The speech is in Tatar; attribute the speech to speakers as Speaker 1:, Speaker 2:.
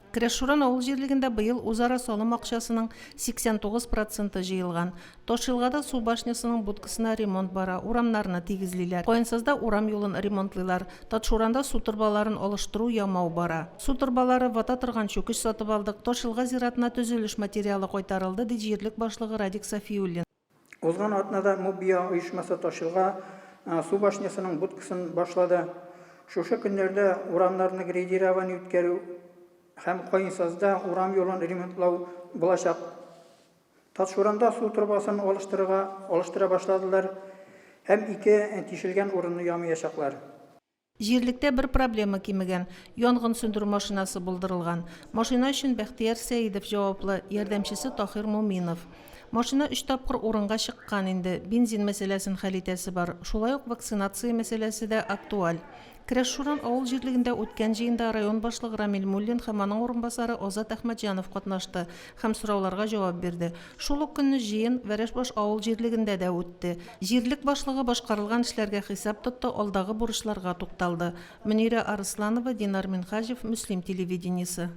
Speaker 1: Кірешуран ауыл жерлігінде быйыл узара солым ақшасының 89% жиылған. Тошилғада су башнясының будкасына ремонт бара, урамнарына тегізлейлер. Қойынсызда урам юлын ремонтлайлар. Тошуранда су тұрбаларын олыштыру ямау бара. Су тұрбалары вата тұрған чөкіш сатып алдық. Тошилға зиратына төзеліш материалы қойтарылды, дейді жерлік башлығы Радик Сафиуллин.
Speaker 2: Озған атнада Мубия ұйышмасы Тошилға су башнясының будкасын башлады. Шушы күндерде урамнарны грейдирование үткәрү һәм Кайынсазда урам юлын ремонтлау булачак. Ташуранда су турбасын алыштыра башладылар һәм 2 тишелгән урынны ямаячаклар.
Speaker 1: Жерлікте бір проблема кимеген, янгын сөндіру машинасы булдырылган. Машина өчен Бәхтияр Сәидов жауаплы, ярдәмчесе Тахир Муминов. Машина 3 тапкыр урынга чыккан инде, бензин мәсьәләсен хәл итәсе бар. Шулай ук вакцинация мәсьәләсе дә актуаль. Кірешуран авыл жерлігінде өткен жиында район башлығы Рамил Муллин һәм аның орынбасары Озат Әхмәтҗанов катнашты һәм сорауларга җавап бирде. Шул ук көнне җыен Вәрәшбаш авыл жерлігендә дә үтте. Җирлек башлыгы башкарылган эшләргә хисап тотты, алдагы бурычларга тукталды. Мөнирә Арысланова, Динар Минхаҗев, Муслим телевидениесе.